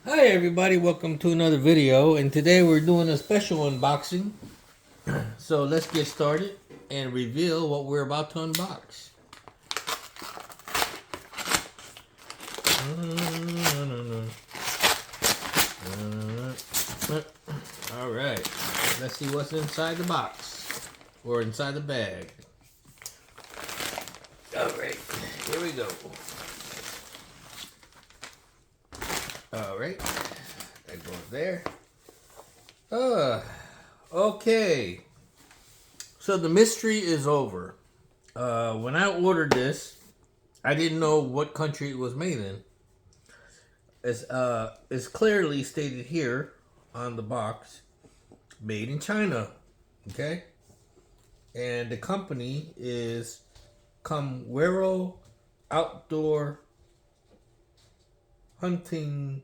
Hi everybody, welcome to another video, and today we're doing a special unboxing. So let's get started and reveal what we're about to unbox. Alright, let's see what's inside the box, or inside the bag. Alright, here we go. Alright, that goes there. Okay. So the mystery is over. When I ordered this, I didn't know what country it was made in. It's clearly stated here on the box, made in China. Okay? And the company is Komwero Outdoor Hunting.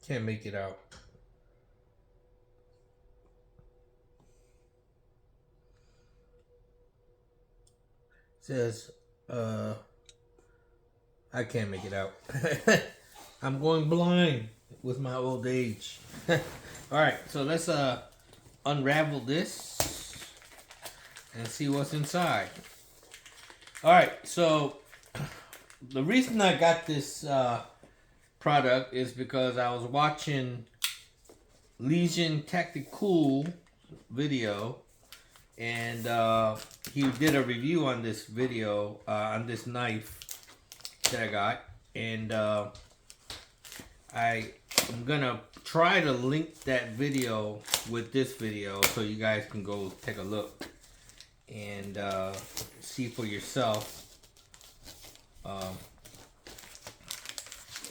Can't make it out. Says, I can't make it out. I'm going blind with my old age. Alright, so let's unravel this and see what's inside. Alright, so the reason I got this product is because I was watching LegionTacticool video, and he did a review on this video, on this knife that I got, and I'm gonna try to link that video with this video so you guys can go take a look and see for yourself.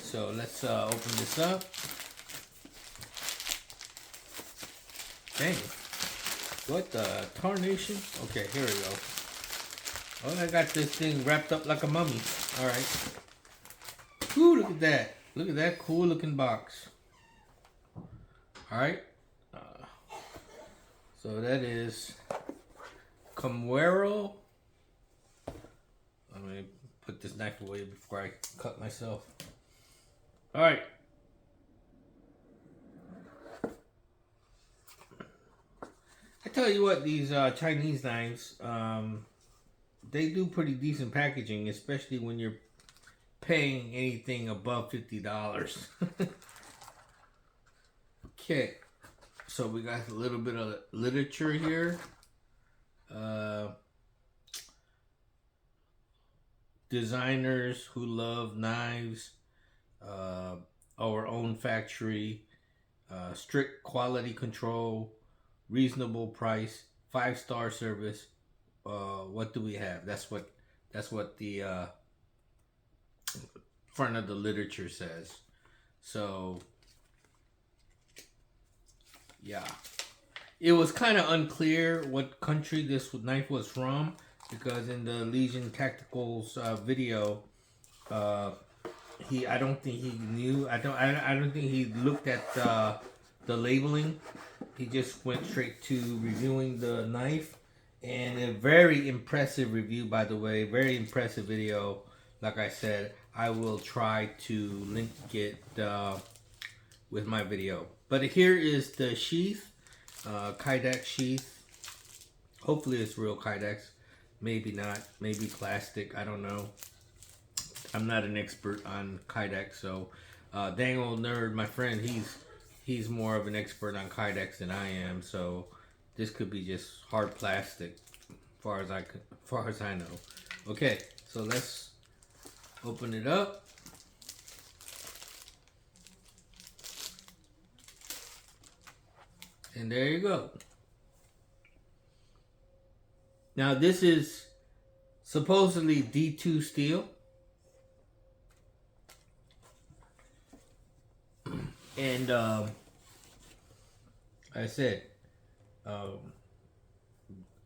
So let's open this up. Dang. What the tarnation? Okay, here we go. Oh, I got this thing wrapped up like a mummy. Alright. Ooh, look at that. Look at that cool looking box. Alright. So that is Komwero. Let me put this knife away before I cut myself. Alright. I tell you what, these Chinese knives, they do pretty decent packaging, especially when you're paying anything above $50. Okay, so we got a little bit of literature here. Designers who love knives, our own factory, strict quality control, reasonable price, 5-star service. What do we have? That's what the front of the literature says. So yeah, it was kind of unclear what country this knife was from, because in the LegionTactical's video, I don't think he knew. I don't think he looked at the labeling. He just went straight to reviewing the knife, and a very impressive review, by the way. Very impressive video. Like I said, I will try to link it with my video. But here is the sheath, Kydex sheath. Hopefully it's real Kydex. Maybe not. Maybe plastic. I don't know. I'm not an expert on Kydex, so dang old nerd, my friend, he's more of an expert on Kydex than I am. So this could be just hard plastic, far as I know. Okay, so let's open it up. And there you go. Now this is supposedly D2 steel. And I said,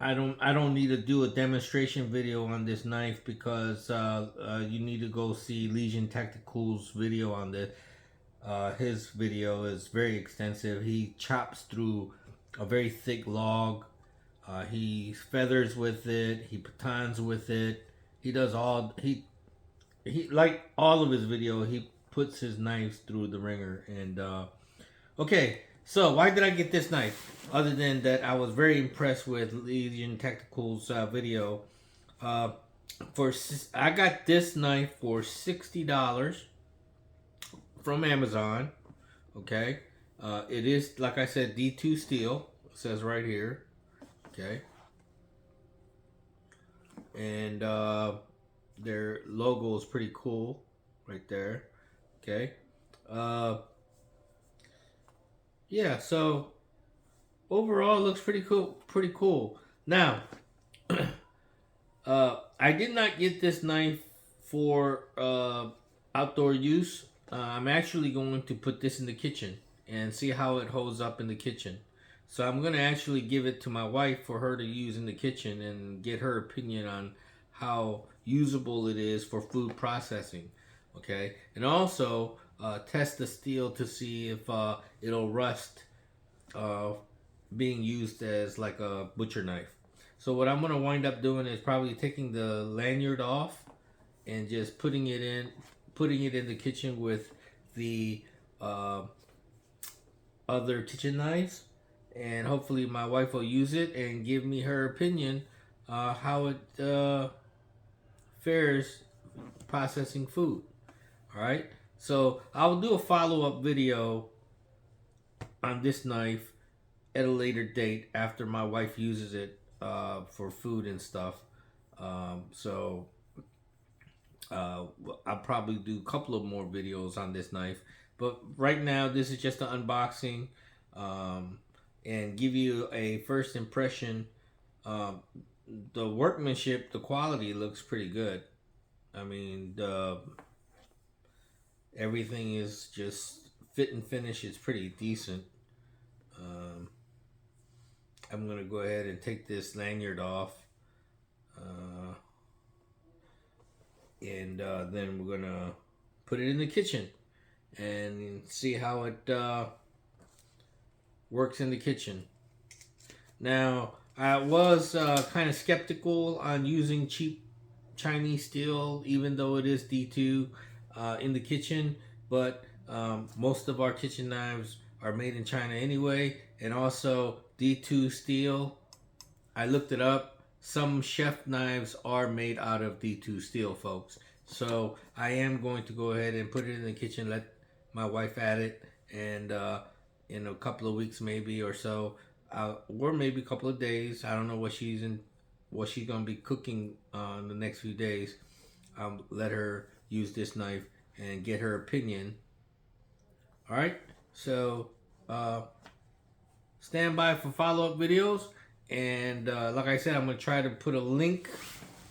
I don't need to do a demonstration video on this knife, because you need to go see LegionTactical's video on this. His video is very extensive. He chops through a very thick log. He feathers with it. He batons with it. He does all he like all of his video. He puts his knives through the ringer. And okay, so why did I get this knife? Other than that, I was very impressed with LegionTactical's video. Uh, I got this knife for $60 from Amazon. Okay, it is, like I said, D2 steel. It says right here. Okay, and their logo is pretty cool, right there. Okay, yeah. So overall, it looks pretty cool. Pretty cool. Now, I did not get this knife for outdoor use. I'm actually going to put this in the kitchen and see how it holds up in the kitchen. So I'm going to actually give it to my wife for her to use in the kitchen and get her opinion on how usable it is for food processing. Okay, and also test the steel to see if it'll rust being used as like a butcher knife. So what I'm gonna wind up doing is probably taking the lanyard off and just putting it in the kitchen with the other kitchen knives, and hopefully my wife will use it and give me her opinion how it fares processing food. All right, so I'll do a follow-up video on this knife at a later date after my wife uses it for food and stuff. So I'll probably do a couple of more videos on this knife, but right now this is just an unboxing and give you a first impression. The workmanship, the quality looks pretty good. I mean, everything is just fit and finish. It's pretty decent. I'm gonna go ahead and take this lanyard off, and then we're gonna put it in the kitchen and see how it works in the kitchen. Now, I was kind of skeptical on using cheap Chinese steel, even though it is D2 in the kitchen, but most of our kitchen knives are made in China anyway, and also D2 steel. I looked it up. Some chef knives are made out of D2 steel, folks. So I am going to go ahead and put it in the kitchen, let my wife at it, and in a couple of weeks maybe or so, or maybe a couple of days. I don't know what she's gonna be cooking in the next few days. I'll let her use this knife and get her opinion. All right, so stand by for follow-up videos, and like I said, I'm gonna try to put a link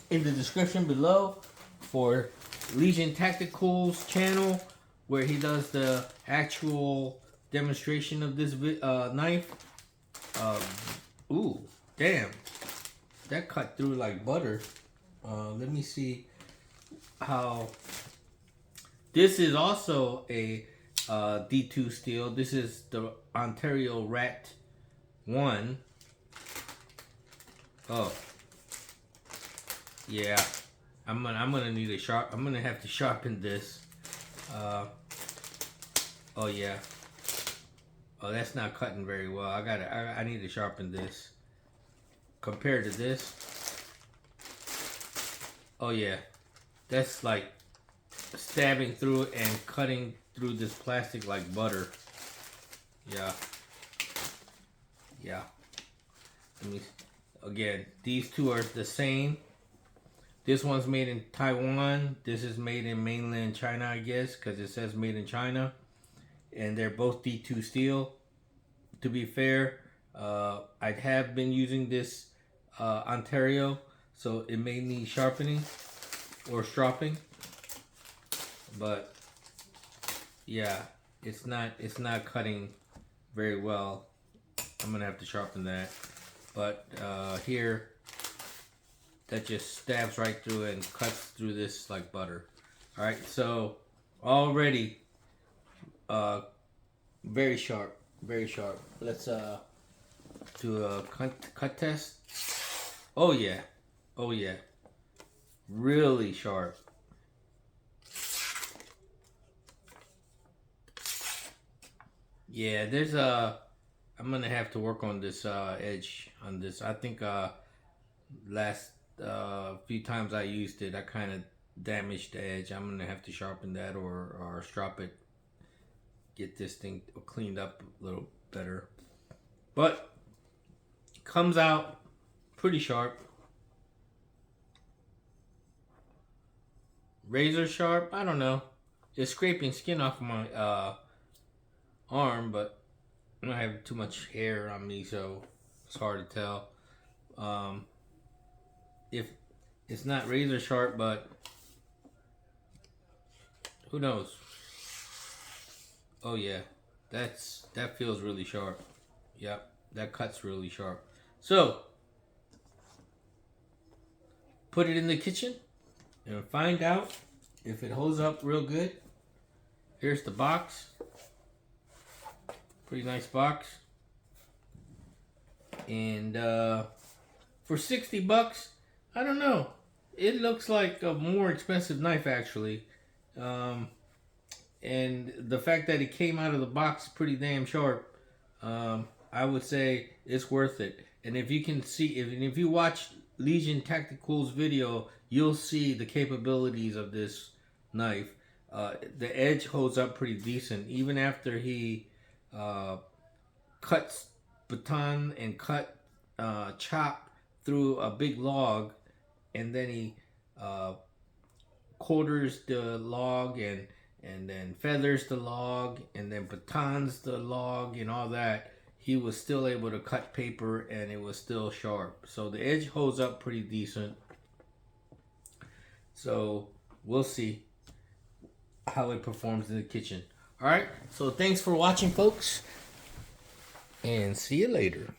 in the description below for LegionTactical's channel, where he does the actual demonstration of this knife. Ooh, damn, that cut through like butter. Let me see how. This is also a D2 steel. This is the Ontario Rat 1. Oh, yeah. I'm gonna need a sharp. I'm gonna have to sharpen this. Oh yeah. Oh, that's not cutting very well. I need to sharpen this. Compared to this. Oh yeah. That's like stabbing through it and cutting through this plastic like butter. Yeah. Yeah. Let me, again, these two are the same. This one's made in Taiwan. This is made in mainland China, I guess, because it says made in China. And they're both D2 steel. To be fair, I have been using this Ontario, so it may need sharpening or stropping. But yeah, it's not cutting very well. I'm gonna have to sharpen that. But here, that just stabs right through it and cuts through this like butter. All right, so already very sharp, very sharp. Let's do a cut test. Oh yeah, oh yeah, really sharp. Yeah, there's I'm gonna have to work on this edge on this. I think last few times I used it, I kind of damaged the edge. I'm gonna have to sharpen that or strop it, get this thing cleaned up a little better. But comes out pretty sharp, razor sharp. I don't know. It's scraping skin off my arm, but I don't have too much hair on me, so it's hard to tell. If it's not razor sharp, but who knows? Oh yeah, that feels really sharp. Yep, that cuts really sharp. So put it in the kitchen and find out if it holds up real good. Here's the box. Pretty nice box. And for 60 bucks, I don't know. It looks like a more expensive knife actually. And the fact that it came out of the box pretty damn sharp, I would say it's worth it. And if you can see, if you watch LegionTacticool's video, you'll see the capabilities of this knife. The edge holds up pretty decent, even after he cuts baton and chop through a big log, and then he quarters the log and then feathers the log and then batons the log and all that. He was still able to cut paper and it was still sharp. So the edge holds up pretty decent. So we'll see how it performs in the kitchen. All right, so thanks for watching, folks, and see you later.